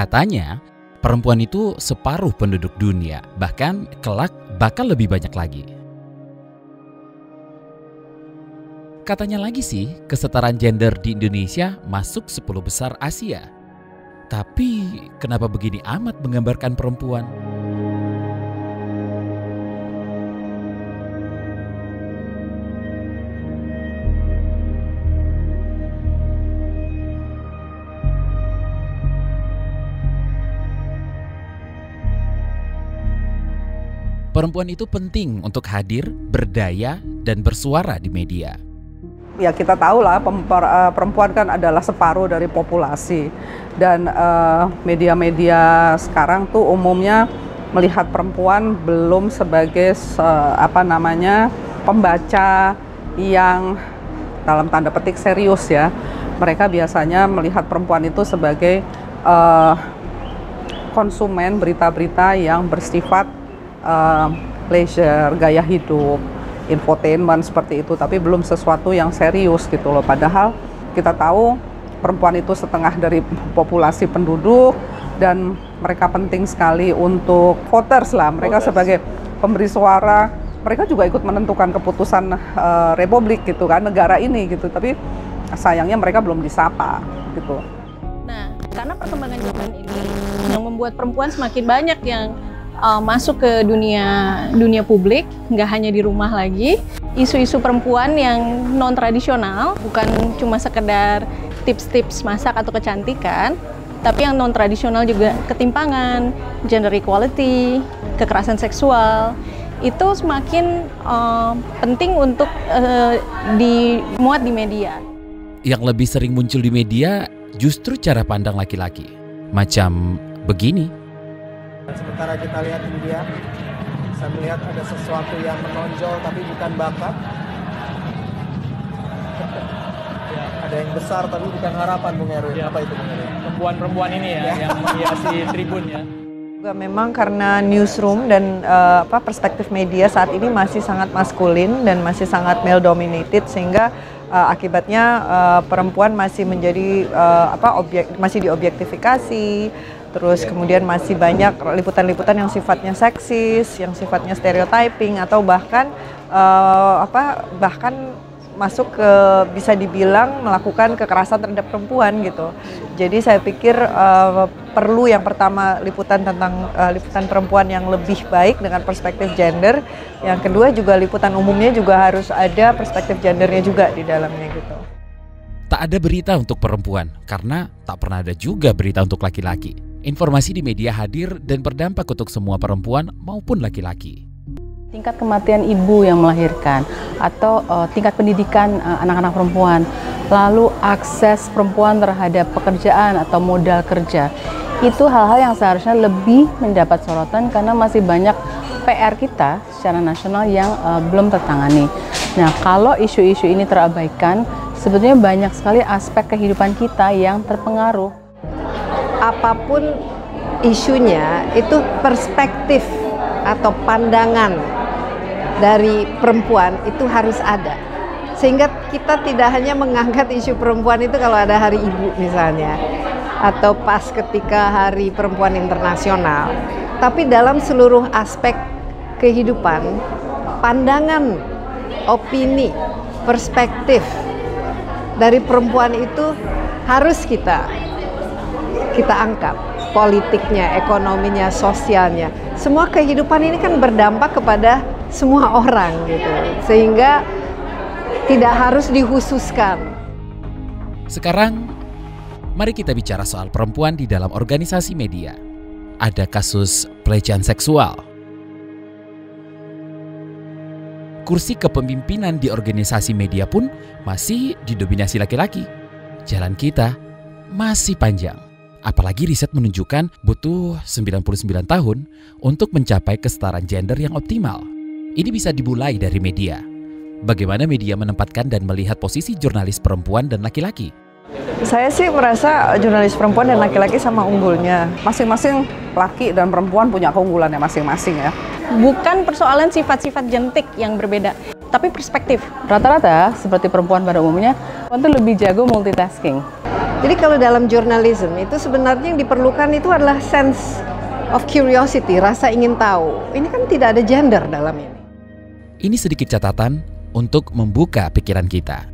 Katanya, perempuan itu separuh penduduk dunia, bahkan kelak bakal lebih banyak lagi. Katanya lagi sih, kesetaraan gender di Indonesia masuk 10 besar Asia. Tapi kenapa begini amat menggambarkan perempuan? Perempuan itu penting untuk hadir, berdaya, dan bersuara di media. Ya kita tahu lah perempuan kan adalah separuh dari populasi. Dan media-media sekarang tuh umumnya melihat perempuan belum sebagai pembaca yang dalam tanda petik serius ya. Mereka biasanya melihat perempuan itu sebagai konsumen berita-berita yang bersifat leisure, gaya hidup, infotainment seperti itu, tapi belum sesuatu yang serius gitu loh. Padahal kita tahu perempuan itu setengah dari populasi penduduk dan mereka penting sekali untuk voters lah. Mereka sebagai pemberi suara, mereka juga ikut menentukan keputusan republik gitu kan, negara ini gitu. Tapi sayangnya mereka belum disapa gitu. Nah, karena perkembangan zaman ini yang membuat perempuan semakin banyak yang masuk ke dunia publik, nggak hanya di rumah lagi. Isu-isu perempuan yang non-tradisional, bukan cuma sekedar tips-tips masak atau kecantikan, tapi yang non-tradisional juga ketimpangan, gender equality, kekerasan seksual, itu semakin penting untuk dimuat di media. Yang lebih sering muncul di media justru cara pandang laki-laki. Macam begini. Sementara kita lihat India, saya melihat ada sesuatu yang menonjol tapi bukan bakat. Ya, ada yang besar tapi bukan harapan, Bung Erwin. Ya. Apa itu, Bung Erwin? Perempuan-perempuan ini ya, yang menghiasi tribun ya. Memang karena newsroom dan perspektif media saat ini masih sangat maskulin dan masih sangat male dominated, sehingga akibatnya perempuan masih menjadi masih diobjektifikasi. Terus kemudian masih banyak liputan-liputan yang sifatnya seksis, yang sifatnya stereotyping, atau bahkan masuk ke bisa dibilang melakukan kekerasan terhadap perempuan gitu. Jadi saya pikir perlu yang pertama liputan tentang liputan perempuan yang lebih baik dengan perspektif gender. Yang kedua juga liputan umumnya juga harus ada perspektif gendernya juga di dalamnya gitu. Tak ada berita untuk perempuan karena tak pernah ada juga berita untuk laki-laki. Informasi di media hadir dan berdampak untuk semua perempuan maupun laki-laki. Tingkat kematian ibu yang melahirkan atau tingkat pendidikan anak-anak perempuan, lalu akses perempuan terhadap pekerjaan atau modal kerja, itu hal-hal yang seharusnya lebih mendapat sorotan karena masih banyak PR kita secara nasional yang belum tertangani. Nah, kalau isu-isu ini terabaikan, sebetulnya banyak sekali aspek kehidupan kita yang terpengaruh. Apapun isunya, itu perspektif atau pandangan dari perempuan itu harus ada. Sehingga kita tidak hanya mengangkat isu perempuan itu kalau ada hari ibu misalnya, atau pas ketika hari perempuan internasional. Tapi dalam seluruh aspek kehidupan, pandangan, opini, perspektif dari perempuan itu harus kita angkat, politiknya, ekonominya, sosialnya. Semua kehidupan ini kan berdampak kepada semua orang gitu, sehingga tidak harus dihususkan. Sekarang, mari kita bicara soal perempuan di dalam organisasi media. Ada kasus pelecehan seksual. Kursi kepemimpinan di organisasi media pun masih didominasi laki-laki. Jalan kita masih panjang. Apalagi riset menunjukkan butuh 99 tahun untuk mencapai kesetaraan gender yang optimal. Ini bisa dimulai dari media. Bagaimana media menempatkan dan melihat posisi jurnalis perempuan dan laki-laki? Saya sih merasa jurnalis perempuan dan laki-laki sama unggulnya. Masing-masing laki dan perempuan punya keunggulannya masing-masing ya. Bukan persoalan sifat-sifat jentik yang berbeda, tapi perspektif. Rata-rata seperti perempuan pada umumnya, perempuan itu lebih jago multitasking. Jadi kalau dalam journalism itu sebenarnya yang diperlukan itu adalah sense of curiosity, rasa ingin tahu. Ini kan tidak ada gender dalam ini. Ini sedikit catatan untuk membuka pikiran kita.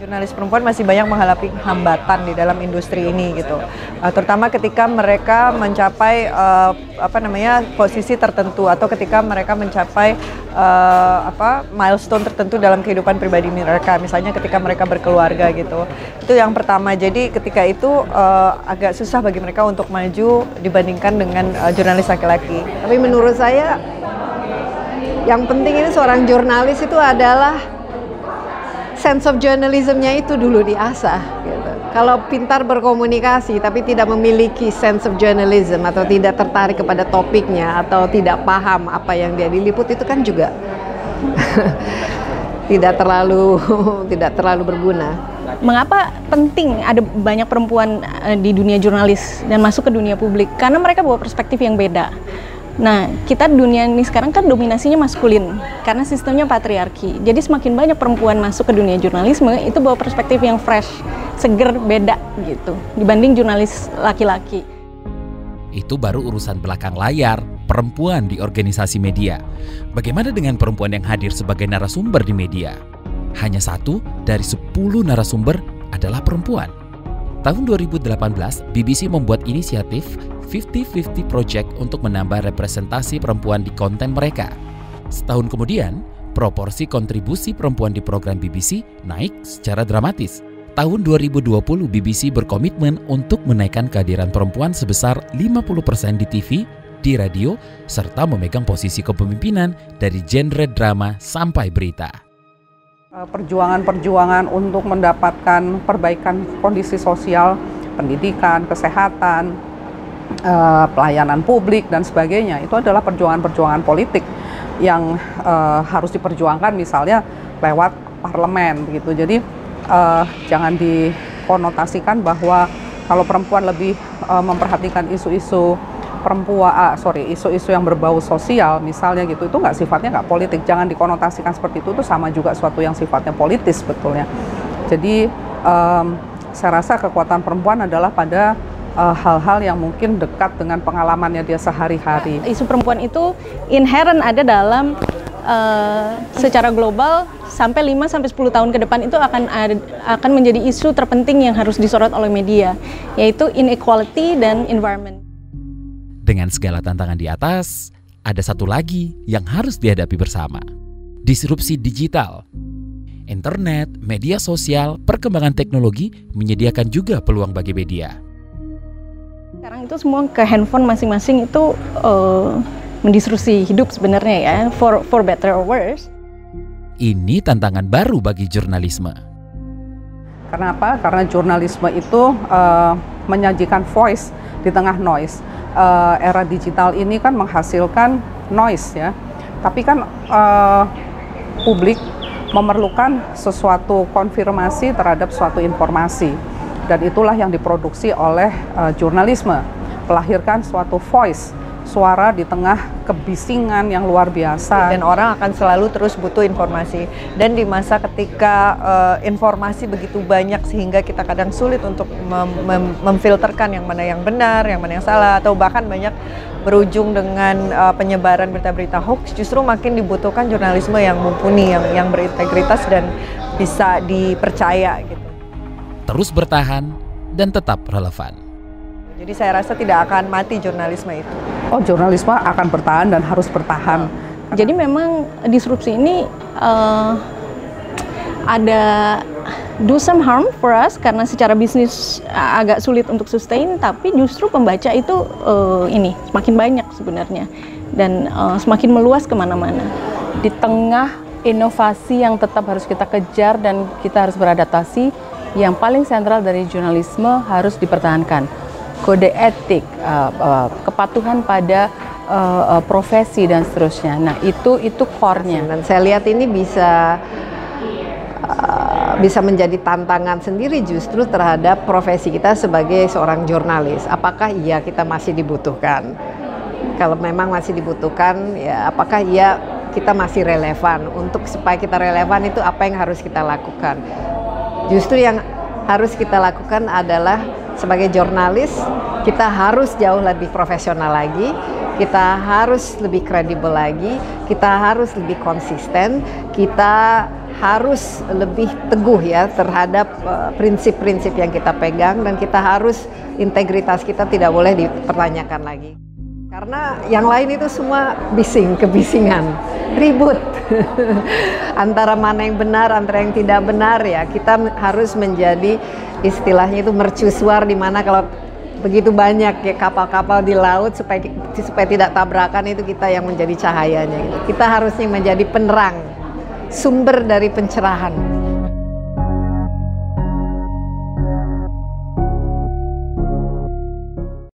Jurnalis perempuan masih banyak menghadapi hambatan di dalam industri ini gitu, terutama ketika mereka mencapai posisi tertentu atau ketika mereka mencapai milestone tertentu dalam kehidupan pribadi mereka, misalnya ketika mereka berkeluarga gitu. Itu yang pertama. Jadi ketika itu agak susah bagi mereka untuk maju dibandingkan dengan jurnalis laki-laki. Tapi menurut saya yang penting ini seorang jurnalis itu adalah sense of journalism-nya itu dulu diasah gitu. Kalau pintar berkomunikasi tapi tidak memiliki sense of journalism atau tidak tertarik kepada topiknya atau tidak paham apa yang dia diliput, itu kan juga tidak terlalu berguna. Mengapa penting ada banyak perempuan di dunia jurnalis dan masuk ke dunia publik? Karena mereka bawa perspektif yang beda. Nah, kita dunia ini sekarang kan dominasinya maskulin karena sistemnya patriarki. Jadi semakin banyak perempuan masuk ke dunia jurnalisme, itu bawa perspektif yang fresh, seger, beda gitu dibanding jurnalis laki-laki. Itu baru urusan belakang layar perempuan di organisasi media. Bagaimana dengan perempuan yang hadir sebagai narasumber di media? Hanya 1 dari 10 narasumber adalah perempuan. Tahun 2018, BBC membuat inisiatif 50-50 Project untuk menambah representasi perempuan di konten mereka. Setahun kemudian, proporsi kontribusi perempuan di program BBC naik secara dramatis. Tahun 2020, BBC berkomitmen untuk menaikkan kehadiran perempuan sebesar 50% di TV, di radio, serta memegang posisi kepemimpinan dari genre drama sampai berita. Perjuangan-perjuangan untuk mendapatkan perbaikan kondisi sosial, pendidikan, kesehatan, pelayanan publik dan sebagainya, itu adalah perjuangan-perjuangan politik yang harus diperjuangkan misalnya lewat parlemen begitu. Jadi jangan dikonotasikan bahwa kalau perempuan lebih memperhatikan isu-isu isu-isu yang berbau sosial misalnya gitu, itu sifatnya nggak politik. Jangan dikonotasikan seperti itu sama juga suatu yang sifatnya politis sebetulnya. Jadi saya rasa kekuatan perempuan adalah pada hal-hal yang mungkin dekat dengan pengalamannya dia sehari-hari. Isu perempuan itu inherent ada dalam secara global sampai 5-10 tahun ke depan itu akan menjadi isu terpenting yang harus disorot oleh media, yaitu inequality dan environment. Dengan segala tantangan di atas, ada satu lagi yang harus dihadapi bersama. Disrupsi digital. Internet, media sosial, perkembangan teknologi menyediakan juga peluang bagi media. Sekarang itu semua ke handphone masing-masing itu mendisrupsi hidup sebenarnya ya, for better or worse. Ini tantangan baru bagi jurnalisme. Kenapa? Karena jurnalisme itu menyajikan voice di tengah noise. Era digital ini kan menghasilkan noise ya, tapi kan publik memerlukan sesuatu konfirmasi terhadap suatu informasi, dan itulah yang diproduksi oleh jurnalisme, melahirkan suatu voice, suara di tengah kebisingan yang luar biasa. Dan orang akan selalu terus butuh informasi. Dan di masa ketika informasi begitu banyak sehingga kita kadang sulit untuk memfilterkan yang mana yang benar, yang mana yang salah, atau bahkan banyak berujung dengan penyebaran berita-berita hoax, justru makin dibutuhkan jurnalisme yang mumpuni, yang berintegritas dan bisa dipercaya gitu. Terus bertahan dan tetap relevan. Jadi saya rasa tidak akan mati jurnalisme itu. Oh, jurnalisme akan bertahan dan harus bertahan. Jadi memang disrupsi ini ada do some harm for us karena secara bisnis agak sulit untuk sustain, tapi justru pembaca itu ini semakin banyak sebenarnya dan semakin meluas kemana-mana. Di tengah inovasi yang tetap harus kita kejar dan kita harus beradaptasi, yang paling sentral dari jurnalisme harus dipertahankan. Kode etik, kepatuhan pada profesi dan seterusnya. Nah, itu core-nya. Dan saya lihat ini bisa menjadi tantangan sendiri justru terhadap profesi kita sebagai seorang jurnalis. Apakah iya kita masih dibutuhkan? Kalau memang masih dibutuhkan, ya apakah iya kita masih relevan? Untuk supaya kita relevan itu apa yang harus kita lakukan? Justru yang harus kita lakukan adalah sebagai jurnalis, kita harus jauh lebih profesional lagi, kita harus lebih kredibel lagi, kita harus lebih konsisten, kita harus lebih teguh ya terhadap prinsip-prinsip yang kita pegang, dan kita harus integritas kita tidak boleh dipertanyakan lagi. Karena yang lain itu semua bising, kebisingan, ribut. Antara mana yang benar, antara yang tidak benar ya. Kita harus menjadi istilahnya itu mercusuar, di mana kalau begitu banyak ya kapal-kapal di laut supaya tidak tabrakan, itu kita yang menjadi cahayanya gitu. Kita harusnya menjadi penerang, sumber dari pencerahan.